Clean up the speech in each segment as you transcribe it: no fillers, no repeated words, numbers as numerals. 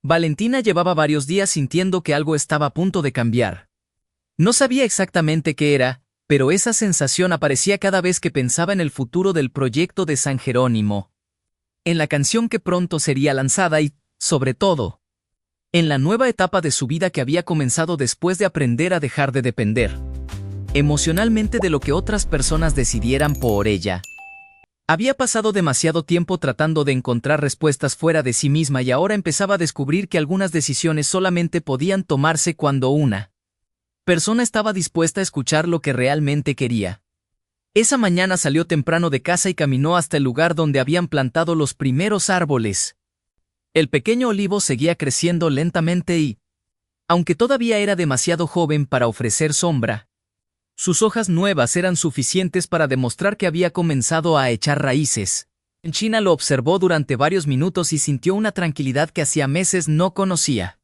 Valentina llevaba varios días sintiendo que algo estaba a punto de cambiar. No sabía exactamente qué era, pero esa sensación aparecía cada vez que pensaba en el futuro del proyecto de San Jerónimo, en la canción que pronto sería lanzada y, sobre todo, en la nueva etapa de su vida que había comenzado después de aprender a dejar de depender emocionalmente de lo que otras personas decidieran por ella. Había pasado demasiado tiempo tratando de encontrar respuestas fuera de sí misma y ahora empezaba a descubrir que algunas decisiones solamente podían tomarse cuando una persona estaba dispuesta a escuchar lo que realmente quería. Esa mañana salió temprano de casa y caminó hasta el lugar donde habían plantado los primeros árboles. El pequeño olivo seguía creciendo lentamente y, aunque todavía era demasiado joven para ofrecer sombra, sus hojas nuevas eran suficientes para demostrar que había comenzado a echar raíces. China lo observó durante varios minutos y sintió una tranquilidad que hacía meses no conocía.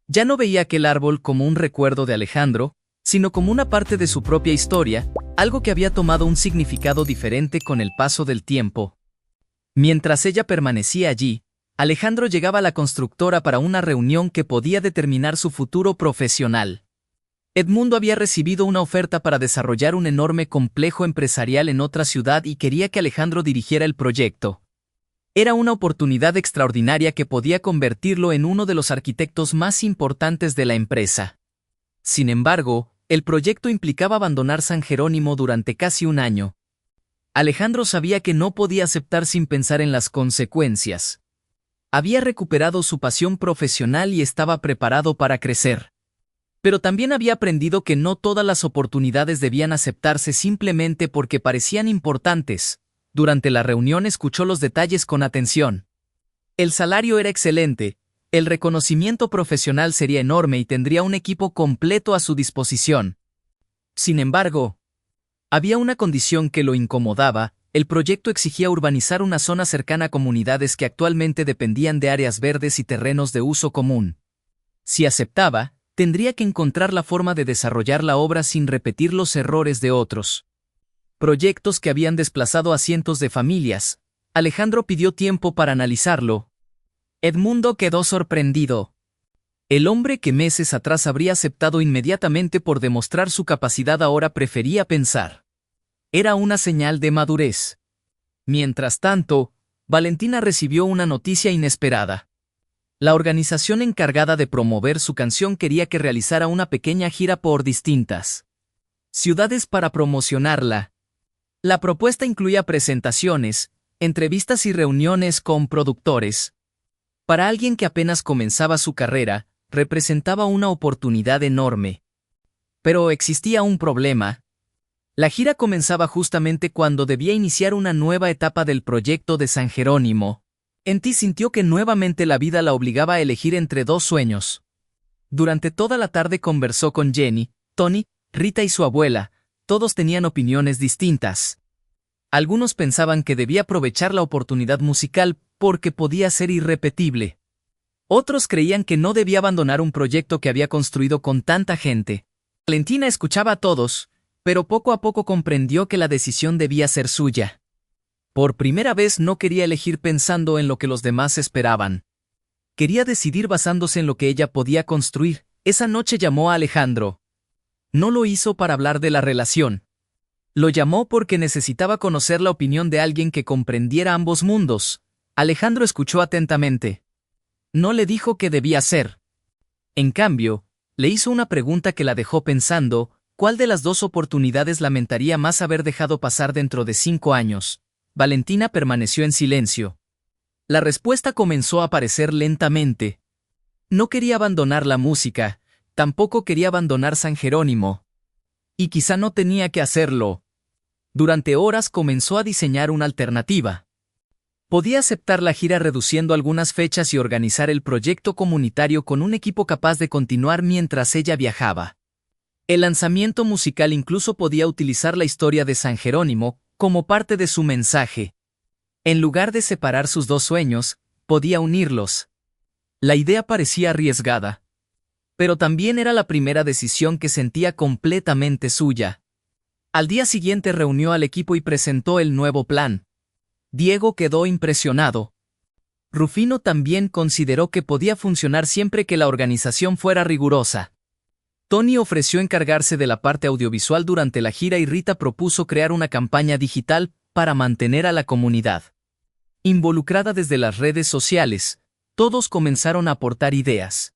Ya no veía aquel árbol como un recuerdo de Alejandro, sino como una parte de su propia historia, algo que había tomado un significado diferente con el paso del tiempo. Mientras ella permanecía allí, Alejandro llegaba a la constructora para una reunión que podía determinar su futuro profesional. Edmundo había recibido una oferta para desarrollar un enorme complejo empresarial en otra ciudad y quería que Alejandro dirigiera el proyecto. Era una oportunidad extraordinaria que podía convertirlo en uno de los arquitectos más importantes de la empresa. Sin embargo, el proyecto implicaba abandonar San Jerónimo durante casi un año. Alejandro sabía que no podía aceptar sin pensar en las consecuencias. Había recuperado su pasión profesional y estaba preparado para crecer. Pero también había aprendido que no todas las oportunidades debían aceptarse simplemente porque parecían importantes. Durante la reunión escuchó los detalles con atención. El salario era excelente, el reconocimiento profesional sería enorme y tendría un equipo completo a su disposición. Sin embargo, había una condición que lo incomodaba: el proyecto exigía urbanizar una zona cercana a comunidades que actualmente dependían de áreas verdes y terrenos de uso común. Si aceptaba, tendría que encontrar la forma de desarrollar la obra sin repetir los errores de otros proyectos que habían desplazado a cientos de familias. Alejandro pidió tiempo para analizarlo. Edmundo quedó sorprendido. El hombre que meses atrás habría aceptado inmediatamente por demostrar su capacidad ahora prefería pensar. Era una señal de madurez. Mientras tanto, Valentina recibió una noticia inesperada. La organización encargada de promover su canción quería que realizara una pequeña gira por distintas ciudades para promocionarla. La propuesta incluía presentaciones, entrevistas y reuniones con productores. Para alguien que apenas comenzaba su carrera, representaba una oportunidad enorme. Pero existía un problema. La gira comenzaba justamente cuando debía iniciar una nueva etapa del proyecto de San Jerónimo. Enti sintió que nuevamente la vida la obligaba a elegir entre dos sueños. Durante toda la tarde conversó con Jenny, Tony, Rita y su abuela. Todos tenían opiniones distintas. Algunos pensaban que debía aprovechar la oportunidad musical porque podía ser irrepetible. Otros creían que no debía abandonar un proyecto que había construido con tanta gente. Valentina escuchaba a todos, pero poco a poco comprendió que la decisión debía ser suya. Por primera vez no quería elegir pensando en lo que los demás esperaban. Quería decidir basándose en lo que ella podía construir. Esa noche llamó a Alejandro. No lo hizo para hablar de la relación. Lo llamó porque necesitaba conocer la opinión de alguien que comprendiera ambos mundos. Alejandro escuchó atentamente. No le dijo qué debía hacer. En cambio, le hizo una pregunta que la dejó pensando: ¿cuál de las dos oportunidades lamentaría más haber dejado pasar dentro de 5 años? Valentina permaneció en silencio. La respuesta comenzó a aparecer lentamente. No quería abandonar la música, tampoco quería abandonar San Jerónimo. Y quizá no tenía que hacerlo. Durante horas comenzó a diseñar una alternativa. Podía aceptar la gira reduciendo algunas fechas y organizar el proyecto comunitario con un equipo capaz de continuar mientras ella viajaba. El lanzamiento musical incluso podía utilizar la historia de San Jerónimo como parte de su mensaje. En lugar de separar sus dos sueños, podía unirlos. La idea parecía arriesgada, pero también era la primera decisión que sentía completamente suya. Al día siguiente reunió al equipo y presentó el nuevo plan. Diego quedó impresionado. Rufino también consideró que podía funcionar siempre que la organización fuera rigurosa. Tony ofreció encargarse de la parte audiovisual durante la gira y Rita propuso crear una campaña digital para mantener a la comunidad involucrada desde las redes sociales. Todos comenzaron a aportar ideas.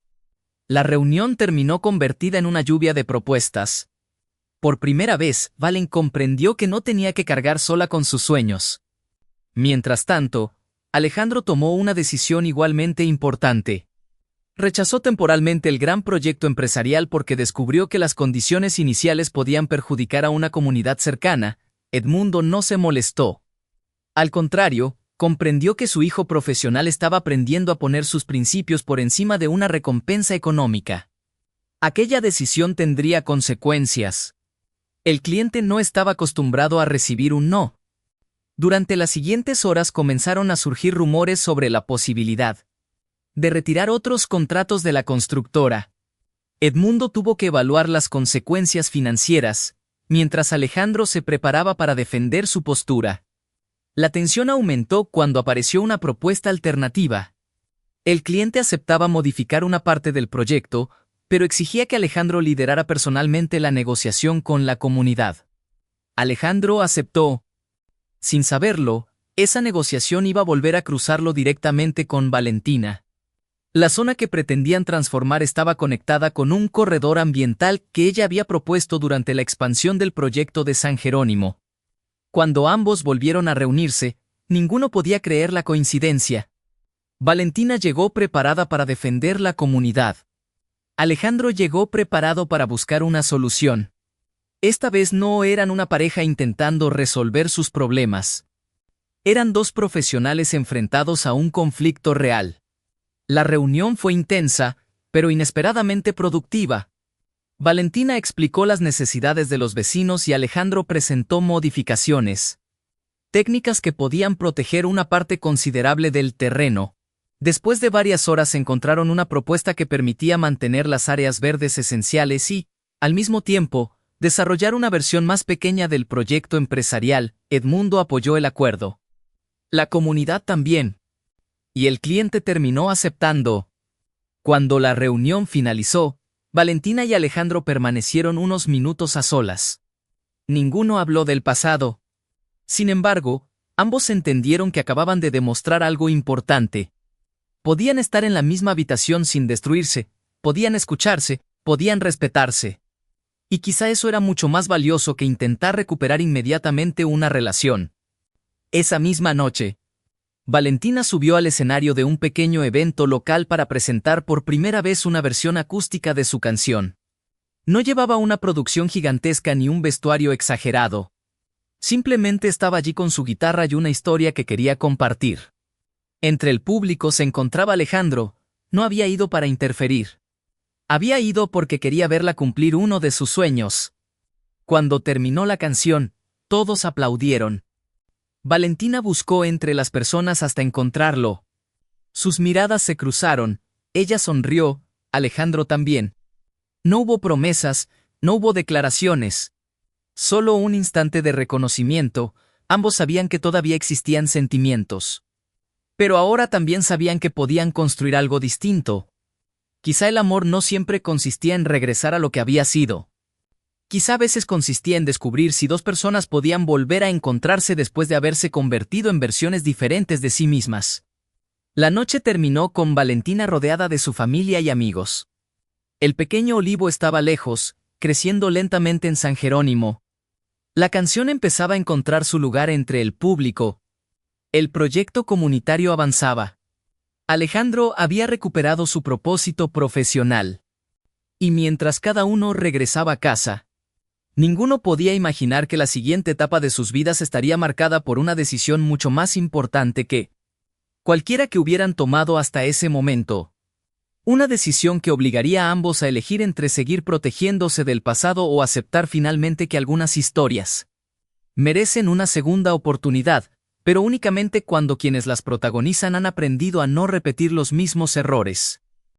La reunión terminó convertida en una lluvia de propuestas. Por primera vez, Valen comprendió que no tenía que cargar sola con sus sueños. Mientras tanto, Alejandro tomó una decisión igualmente importante. Rechazó temporalmente el gran proyecto empresarial porque descubrió que las condiciones iniciales podían perjudicar a una comunidad cercana. Edmundo no se molestó. Al contrario, comprendió que su hijo profesional estaba aprendiendo a poner sus principios por encima de una recompensa económica. Aquella decisión tendría consecuencias. El cliente no estaba acostumbrado a recibir un no. Durante las siguientes horas comenzaron a surgir rumores sobre la posibilidad de retirar otros contratos de la constructora. Edmundo tuvo que evaluar las consecuencias financieras, mientras Alejandro se preparaba para defender su postura. La tensión aumentó cuando apareció una propuesta alternativa. El cliente aceptaba modificar una parte del proyecto, pero exigía que Alejandro liderara personalmente la negociación con la comunidad. Alejandro aceptó. Sin saberlo, esa negociación iba a volver a cruzarlo directamente con Valentina. La zona que pretendían transformar estaba conectada con un corredor ambiental que ella había propuesto durante la expansión del proyecto de San Jerónimo. Cuando ambos volvieron a reunirse, ninguno podía creer la coincidencia. Valentina llegó preparada para defender la comunidad. Alejandro llegó preparado para buscar una solución. Esta vez no eran una pareja intentando resolver sus problemas. Eran dos profesionales enfrentados a un conflicto real. La reunión fue intensa, pero inesperadamente productiva. Valentina explicó las necesidades de los vecinos y Alejandro presentó modificaciones. Técnicas que podían proteger una parte considerable del terreno. Después de varias horas encontraron una propuesta que permitía mantener las áreas verdes esenciales y, al mismo tiempo, desarrollar una versión más pequeña del proyecto empresarial. Edmundo apoyó el acuerdo. La comunidad también. Y el cliente terminó aceptando. Cuando la reunión finalizó, Valentina y Alejandro permanecieron unos minutos a solas. Ninguno habló del pasado. Sin embargo, ambos entendieron que acababan de demostrar algo importante. Podían estar en la misma habitación sin destruirse, podían escucharse, podían respetarse. Y quizá eso era mucho más valioso que intentar recuperar inmediatamente una relación. Esa misma noche, Valentina subió al escenario de un pequeño evento local para presentar por primera vez una versión acústica de su canción. No llevaba una producción gigantesca ni un vestuario exagerado. Simplemente estaba allí con su guitarra y una historia que quería compartir. Entre el público se encontraba Alejandro. No había ido para interferir. Había ido porque quería verla cumplir uno de sus sueños. Cuando terminó la canción, todos aplaudieron. Valentina buscó entre las personas hasta encontrarlo. Sus miradas se cruzaron, ella sonrió, Alejandro también. No hubo promesas, no hubo declaraciones. Solo un instante de reconocimiento. Ambos sabían que todavía existían sentimientos. Pero ahora también sabían que podían construir algo distinto. Quizá el amor no siempre consistía en regresar a lo que había sido. Quizá a veces consistía en descubrir si dos personas podían volver a encontrarse después de haberse convertido en versiones diferentes de sí mismas. La noche terminó con Valentina rodeada de su familia y amigos. El pequeño olivo estaba lejos, creciendo lentamente en San Jerónimo. La canción empezaba a encontrar su lugar entre el público. El proyecto comunitario avanzaba. Alejandro había recuperado su propósito profesional. Y mientras cada uno regresaba a casa, ninguno podía imaginar que la siguiente etapa de sus vidas estaría marcada por una decisión mucho más importante que cualquiera que hubieran tomado hasta ese momento. Una decisión que obligaría a ambos a elegir entre seguir protegiéndose del pasado o aceptar finalmente que algunas historias merecen una segunda oportunidad, pero únicamente cuando quienes las protagonizan han aprendido a no repetir los mismos errores.